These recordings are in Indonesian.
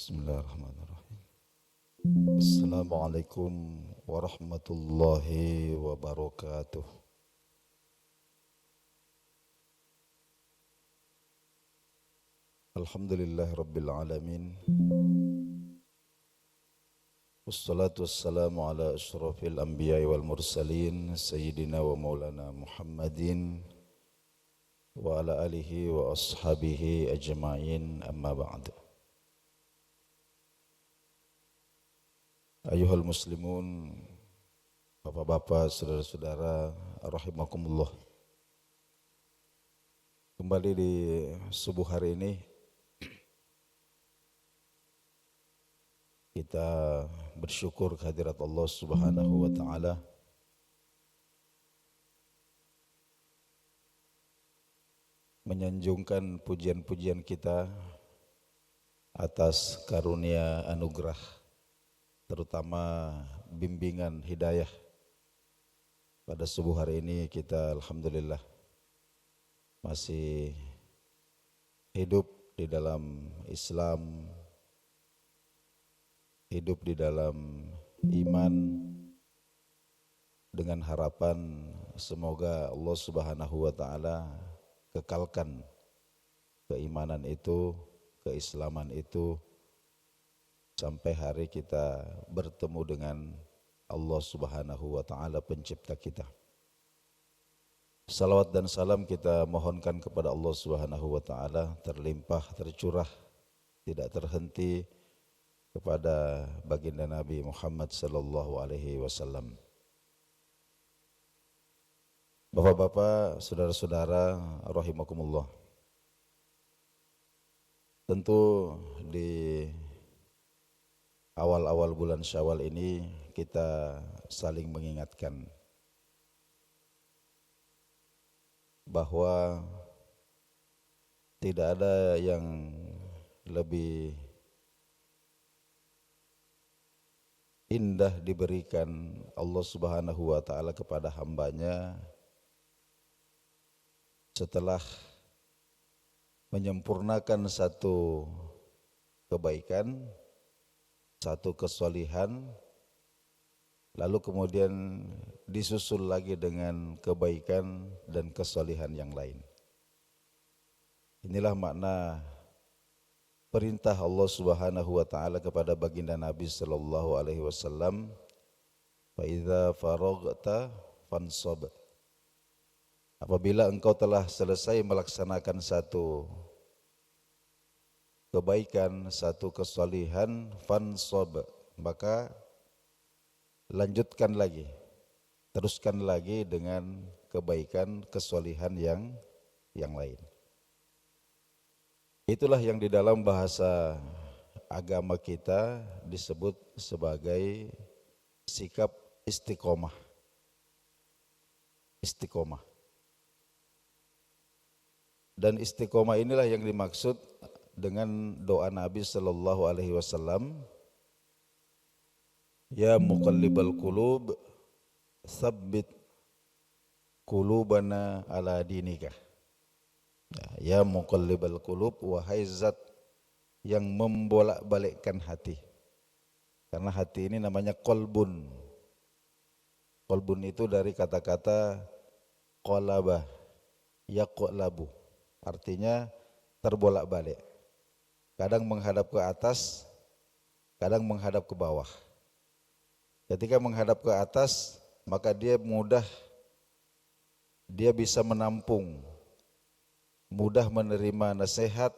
Bismillahirrahmanirrahim. Assalamualaikum warahmatullahi wabarakatuh. Alhamdulillahi rabbil alamin. Wassalatu wassalamu ala asyrafil anbiya'i wal mursalin sayyidina wa maulana Muhammadin wa ala alihi wa ashabihi ajma'in, amma ba'd. Ayuhal muslimun, bapak-bapak, saudara-saudara, rahimakumullah. Kembali di subuh hari ini kita bersyukur kehadirat Allah Subhanahu wa taala menyanjungkan pujian-pujian kita atas karunia anugerah, terutama bimbingan hidayah. Pada subuh hari ini kita alhamdulillah masih hidup di dalam Islam, hidup di dalam iman, dengan harapan semoga Allah Subhanahu wa taala kekalkan keimanan itu, keislaman itu sampai hari kita bertemu dengan Allah Subhanahu wa taala pencipta kita. Salawat dan salam kita mohonkan kepada Allah Subhanahu wa taala terlimpah, tercurah, tidak terhenti kepada baginda Nabi Muhammad sallallahu alaihi wasallam. Bapak-bapak, saudara-saudara rahimakumullah. Tentu di awal-awal bulan Syawal ini kita saling mengingatkan bahwa tidak ada yang lebih indah diberikan Allah Subhanahu wa taala kepada hambanya setelah menyempurnakan satu kebaikan, satu kesolihan, lalu kemudian disusul lagi dengan kebaikan dan kesolihan yang lain. Inilah makna perintah Allah Subhanahu wa taala kepada baginda Nabi sallallahu alaihi wasallam, "Fa idza faraghta fansab." Apabila engkau telah selesai melaksanakan satu kebaikan, satu kesolihan, fansab, maka lanjutkan lagi, teruskan lagi dengan kebaikan, kesolihan yang lain. Itulah yang di dalam bahasa agama kita disebut sebagai sikap istiqomah. Istiqomah. Dan istiqomah inilah yang dimaksud dengan doa Nabi sallallahu alaihi wasallam, "Ya muqallibal qulub, tsabbit qulubana ala dinika." Ya muqallibal qulub, wahai zat yang membolak-balikkan hati. Karena hati ini namanya qalbun. Qalbun itu dari kata-kata qalabah, yaqlabu. Artinya terbolak-balik. Kadang menghadap ke atas, kadang menghadap ke bawah. Ketika menghadap ke atas, maka dia bisa menampung, mudah menerima nasihat,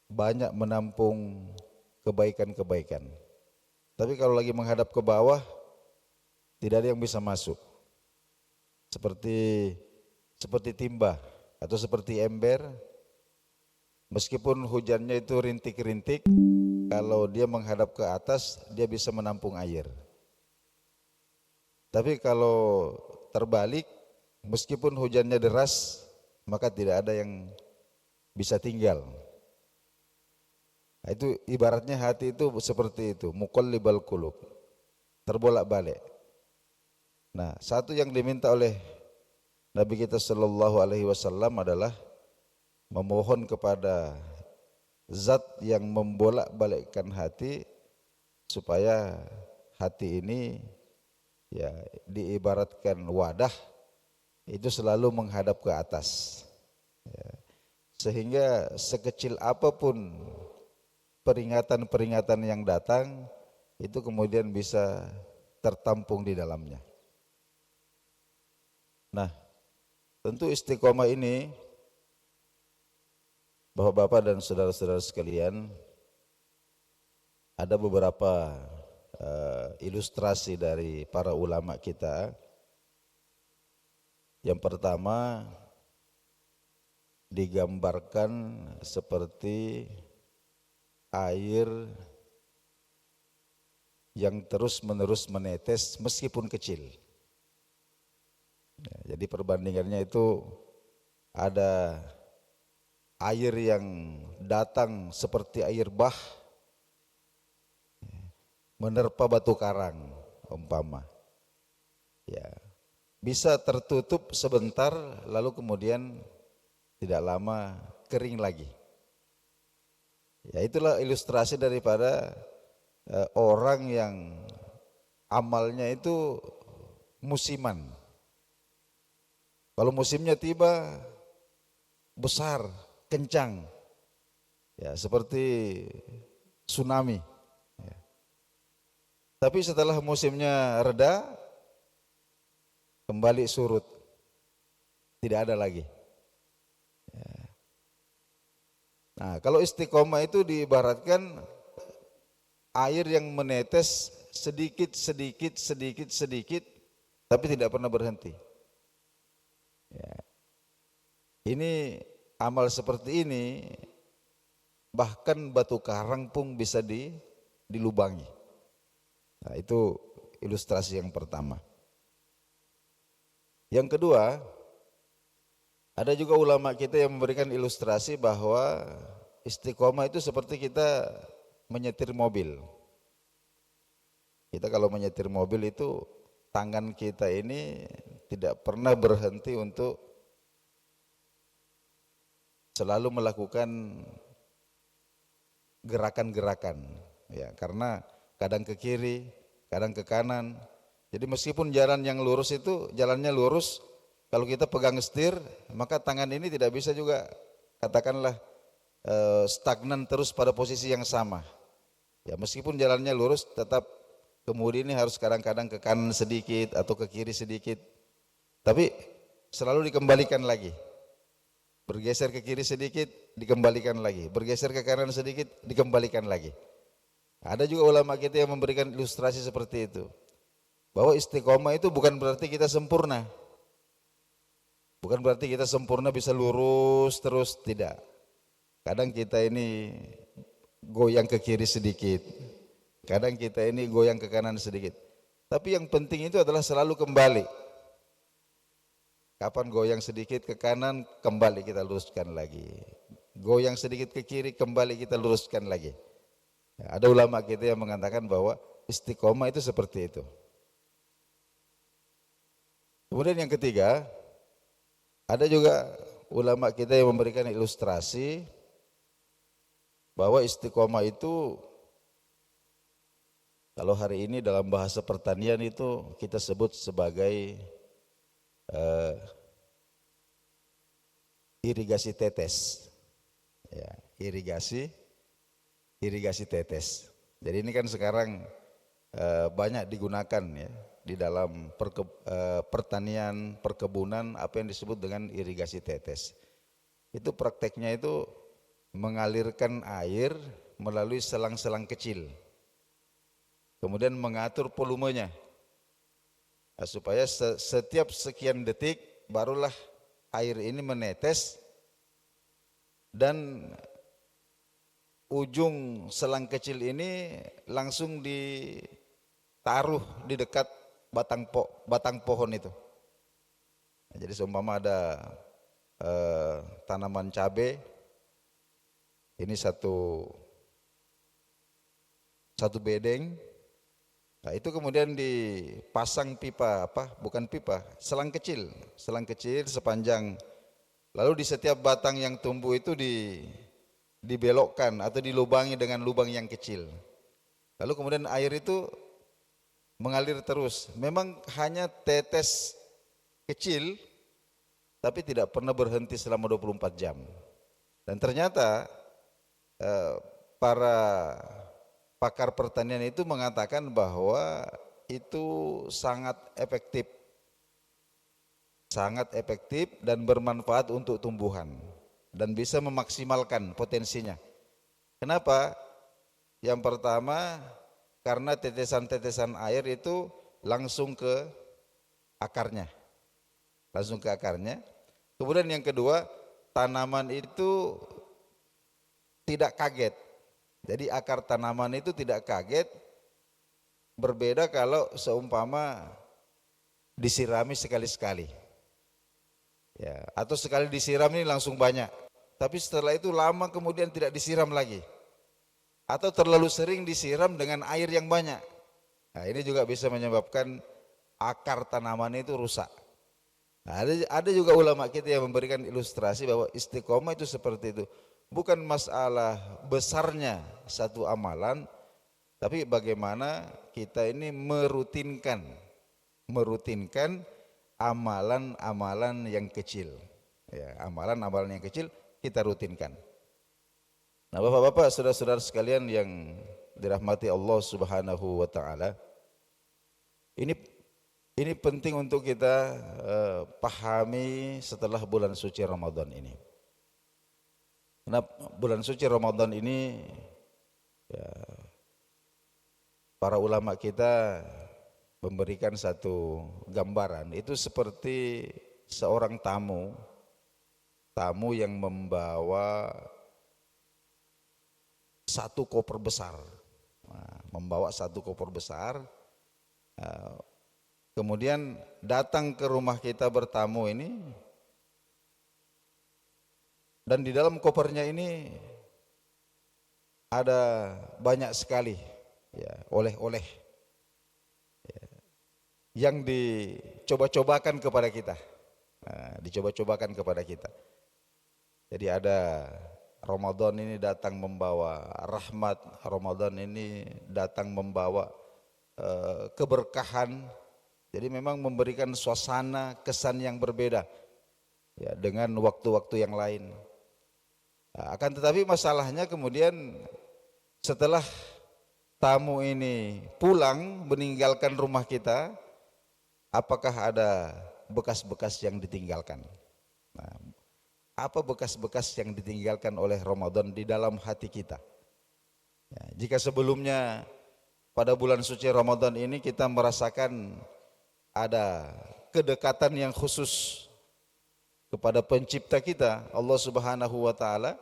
banyak menampung kebaikan-kebaikan. Tapi kalau lagi menghadap ke bawah, tidak ada yang bisa masuk. Seperti timba atau seperti ember, meskipun hujannya itu rintik-rintik, kalau dia menghadap ke atas, dia bisa menampung air. Tapi kalau terbalik, meskipun hujannya deras, maka tidak ada yang bisa tinggal. Nah, itu ibaratnya hati itu seperti itu, muqallibal qulub, terbolak-balik. Nah, satu yang diminta oleh Nabi kita sallallahu alaihi wasallam adalah memohon kepada zat yang membolak-balikkan hati supaya hati ini ya diibaratkan wadah itu selalu menghadap ke atas. Ya. Sehingga sekecil apapun peringatan-peringatan yang datang itu kemudian bisa tertampung di dalamnya. Nah, tentu istiqomah ini Bapak-bapak dan saudara-saudara sekalian, ada beberapa ilustrasi dari para ulama kita. Yang pertama digambarkan seperti air yang terus-menerus menetes meskipun kecil. Ya, jadi perbandingannya itu ada air yang datang seperti air bah menerpa batu karang umpama. Ya, bisa tertutup sebentar lalu kemudian tidak lama kering lagi. Ya, itulah ilustrasi daripada orang yang amalnya itu musiman. Kalau musimnya tiba besar, kencang, ya seperti tsunami. Ya. Tapi setelah musimnya reda, kembali surut, tidak ada lagi. Ya. Nah, kalau istiqomah itu diibaratkan air yang menetes sedikit, tapi tidak pernah berhenti. Ya. Ini amal seperti ini, bahkan batu karang pun bisa dilubangi. Nah, itu ilustrasi yang pertama. Yang kedua, ada juga ulama kita yang memberikan ilustrasi bahwa istiqomah itu seperti kita menyetir mobil. Kita kalau menyetir mobil itu tangan kita ini tidak pernah berhenti untuk selalu melakukan gerakan-gerakan, ya, karena kadang ke kiri, kadang ke kanan. Jadi meskipun jalan yang lurus itu jalannya lurus, kalau kita pegang setir, maka tangan ini tidak bisa juga katakanlah stagnan terus pada posisi yang sama. Ya, meskipun jalannya lurus, tetap kemudian ini harus kadang-kadang ke kanan sedikit atau ke kiri sedikit, tapi selalu dikembalikan lagi. Bergeser ke kiri sedikit, dikembalikan lagi. Bergeser ke kanan sedikit, dikembalikan lagi. Ada juga ulama kita yang memberikan ilustrasi seperti itu. Bahwa istiqomah itu bukan berarti kita sempurna. Bukan berarti kita sempurna bisa lurus terus, tidak. Kadang kita ini goyang ke kiri sedikit. Kadang kita ini goyang ke kanan sedikit. Tapi yang penting itu adalah selalu kembali. Kapan goyang sedikit ke kanan, kembali kita luruskan lagi. Goyang sedikit ke kiri, kembali kita luruskan lagi. Ya, ada ulama kita yang mengatakan bahwa istiqomah itu seperti itu. Kemudian yang ketiga, ada juga ulama kita yang memberikan ilustrasi bahwa istiqomah itu, kalau hari ini dalam bahasa pertanian itu kita sebut sebagai irigasi tetes, ya, irigasi tetes. Jadi ini kan sekarang banyak digunakan ya di dalam pertanian, perkebunan, apa yang disebut dengan irigasi tetes. Itu prakteknya itu mengalirkan air melalui selang-selang kecil, kemudian mengatur volumenya. Nah, supaya setiap sekian detik barulah air ini menetes dan ujung selang kecil ini langsung ditaruh di dekat batang pohon itu. Nah, jadi seumpama ada tanaman cabai, ini satu bedeng. Nah, itu kemudian dipasang pipa, bukan pipa, selang kecil sepanjang, lalu di setiap batang yang tumbuh itu dibelokkan atau dilubangi dengan lubang yang kecil. Lalu kemudian air itu mengalir terus. Memang hanya tetes kecil, tapi tidak pernah berhenti selama 24 jam. Dan ternyata para pakar pertanian itu mengatakan bahwa itu sangat efektif dan bermanfaat untuk tumbuhan dan bisa memaksimalkan potensinya. Kenapa? Yang pertama, karena tetesan-tetesan air itu langsung ke akarnya. Kemudian yang kedua, tanaman itu tidak kaget. Jadi akar tanaman itu tidak kaget, berbeda kalau seumpama disirami sekali-sekali. Ya, atau sekali disiram ini langsung banyak. Tapi setelah itu lama kemudian tidak disiram lagi. Atau terlalu sering disiram dengan air yang banyak. Nah, ini juga bisa menyebabkan akar tanaman itu rusak. Nah, ada juga ulama kita yang memberikan ilustrasi bahwa istiqomah itu seperti itu. Bukan masalah besarnya satu amalan, tapi bagaimana kita ini merutinkan amalan-amalan yang kecil. Ya, amalan-amalan yang kecil kita rutinkan. Nah, Bapak-bapak, saudara-saudara sekalian yang dirahmati Allah Subhanahu wa taala. Ini penting untuk kita pahami setelah bulan suci Ramadan ini. Karena bulan suci Ramadan ini ya, para ulama kita memberikan satu gambaran, itu seperti seorang tamu yang membawa satu koper besar. Kemudian datang ke rumah kita bertamu ini, dan di dalam kopernya ini ada banyak sekali ya, oleh-oleh ya, yang dicoba-cobakan kepada kita. Jadi ada Ramadan ini datang membawa rahmat, Ramadan ini datang membawa keberkahan. Jadi memang memberikan suasana kesan yang berbeda ya, dengan waktu-waktu yang lain. Nah, akan tetapi masalahnya kemudian setelah tamu ini pulang meninggalkan rumah kita, apakah ada bekas-bekas yang ditinggalkan? Nah, apa bekas-bekas yang ditinggalkan oleh Ramadan di dalam hati kita? Ya, jika sebelumnya pada bulan suci Ramadan ini kita merasakan ada kedekatan yang khusus kepada pencipta kita, Allah Subhanahu wa taala.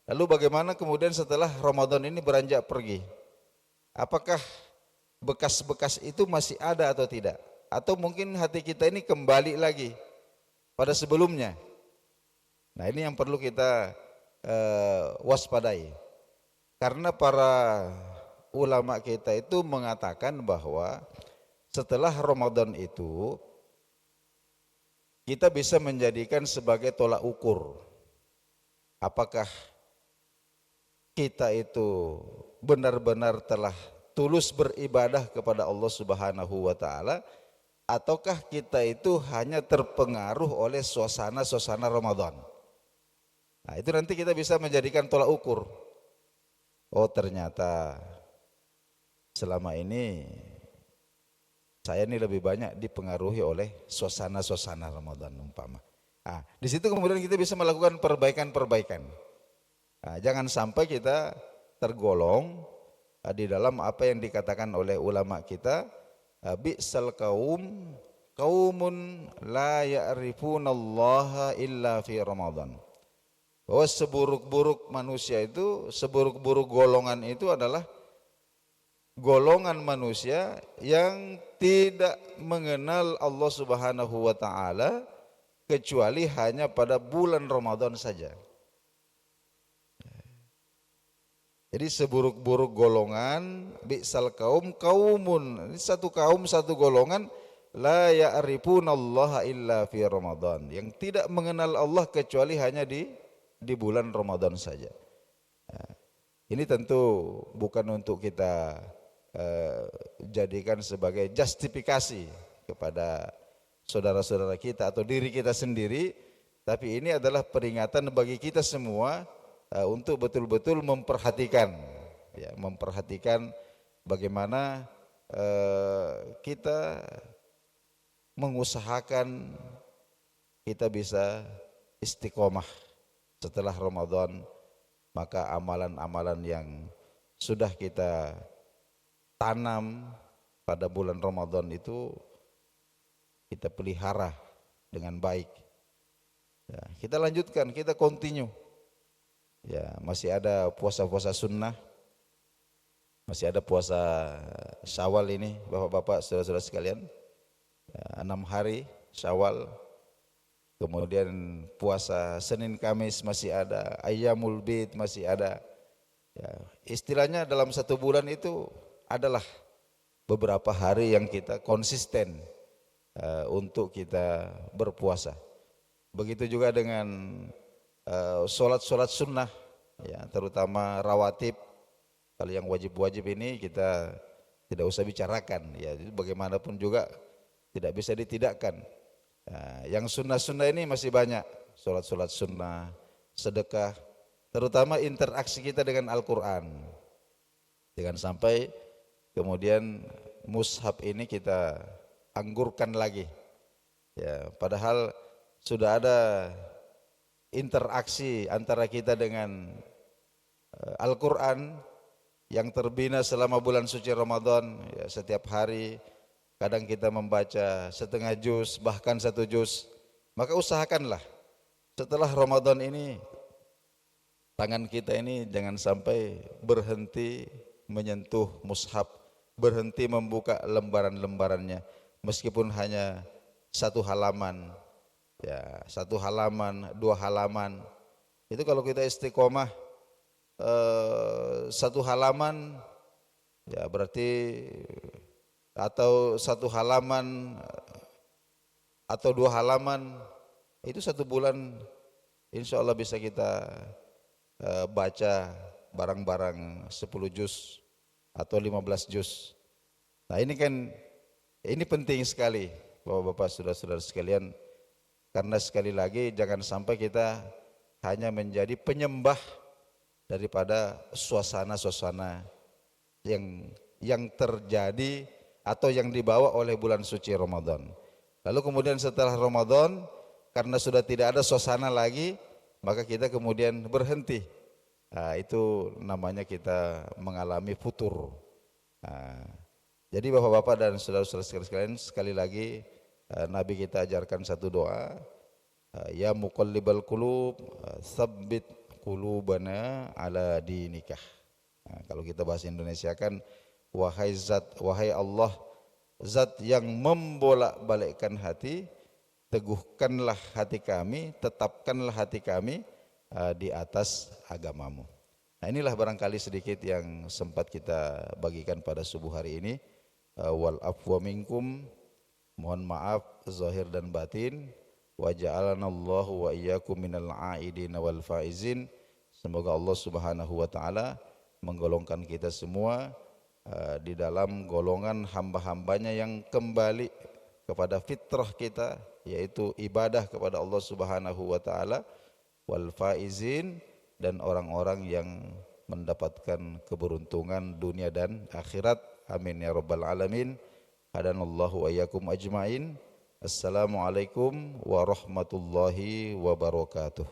Lalu bagaimana kemudian setelah Ramadan ini beranjak pergi? Apakah bekas-bekas itu masih ada atau tidak? Atau mungkin hati kita ini kembali lagi pada sebelumnya? Nah, ini yang perlu kita waspadai. Karena para ulama kita itu mengatakan bahwa setelah Ramadan itu kita bisa menjadikan sebagai tolak ukur apakah kita itu benar-benar telah tulus beribadah kepada Allah Subhanahu wa taala, ataukah kita itu hanya terpengaruh oleh suasana Ramadan. Nah, itu nanti kita bisa menjadikan tolak ukur. Oh, ternyata selama ini saya ini lebih banyak dipengaruhi oleh suasana Ramadan umpama. Nah, di situ kemudian kita bisa melakukan perbaikan-perbaikan. Nah, jangan sampai kita tergolong di dalam apa yang dikatakan oleh ulama kita, bi'sal qaumun la ya'rifunallaha illa fi Ramadan. Bahwa seburuk-buruk manusia itu, seburuk-buruk golongan itu adalah golongan manusia yang tidak mengenal Allah Subhanahu wa taala kecuali hanya pada bulan Ramadan saja. Jadi seburuk-buruk golongan, bi'sal qaumun, ini satu kaum, satu golongan, la ya'rifunallaha illa fi Ramadan, yang tidak mengenal Allah kecuali hanya di bulan Ramadan saja. Ini tentu bukan untuk kita jadikan sebagai justifikasi kepada saudara-saudara kita atau diri kita sendiri, tapi ini adalah peringatan bagi kita semua untuk betul-betul memperhatikan, ya, memperhatikan bagaimana kita mengusahakan kita bisa istiqomah setelah Ramadan. Maka amalan-amalan yang sudah kita tanam pada bulan Ramadan itu kita pelihara dengan baik. Ya, kita lanjutkan, kita continue. Ya, masih ada puasa-puasa sunnah, masih ada puasa Syawal ini, bapak-bapak, saudara-saudara sekalian. Ya, 6 hari Syawal. Kemudian puasa Senin Kamis masih ada, Ayyamul Bid masih ada. Ya, istilahnya dalam 1 bulan itu adalah beberapa hari yang kita konsisten untuk kita berpuasa. Begitu juga dengan sholat-sholat sunnah, ya, terutama rawatib. Kalau yang wajib-wajib ini kita tidak usah bicarakan, ya, bagaimanapun juga tidak bisa ditidakkan. Nah, yang sunnah-sunnah ini masih banyak, sholat-sholat sunnah, sedekah, terutama interaksi kita dengan Al-Quran. Jangan sampai kemudian mushaf ini kita anggurkan lagi. Ya, padahal sudah ada interaksi antara kita dengan Al-Quran yang terbina selama bulan suci Ramadan, ya, setiap hari. Kadang kita membaca setengah juz, bahkan 1 juz. Maka usahakanlah setelah Ramadan ini tangan kita ini jangan sampai berhenti menyentuh mushaf, berhenti membuka lembaran-lembarannya, meskipun hanya 1 halaman, ya, 1 halaman, 2 halaman. Itu kalau kita istiqomah 1 halaman, ya berarti, atau 1 halaman atau 2 halaman, itu 1 bulan insya Allah bisa kita baca barang-barang 10 juz atau 15 juz. Nah ini kan, ini penting sekali Bapak-bapak, saudara-saudara sekalian, karena sekali lagi jangan sampai kita hanya menjadi penyembah daripada suasana-suasana yang terjadi atau yang dibawa oleh bulan suci Ramadan. Lalu kemudian setelah Ramadan, karena sudah tidak ada suasana lagi, maka kita kemudian berhenti. Nah, itu namanya kita mengalami futur. Nah, jadi bapak-bapak dan saudara-saudara sekalian, sekali lagi Nabi kita ajarkan 1 doa, ya muqallibal qulub, tsabbit qulubana ala dinikah. Nah, kalau kita bahasa Indonesia kan, wahai Allah, zat yang membolak-balikkan hati, teguhkanlah hati kami, tetapkanlah hati kami di atas agamamu. Nah inilah barangkali sedikit yang sempat kita bagikan pada subuh hari ini. Wal afwa minkum, mohon maaf zahir dan batin. Wa ja'alanallahu wa iyyakum minal aidin wal faizin. Semoga Allah Subhanahu wa taala menggolongkan kita semua di dalam golongan hamba-hambanya yang kembali kepada fitrah kita, yaitu ibadah kepada Allah Subhanahu wa taala, wal faizin, dan orang-orang yang mendapatkan keberuntungan dunia dan akhirat. Amin ya rabbal alamin. Hadanallahu wa iyyakum ajmain. Assalamualaikum warahmatullahi wabarakatuh.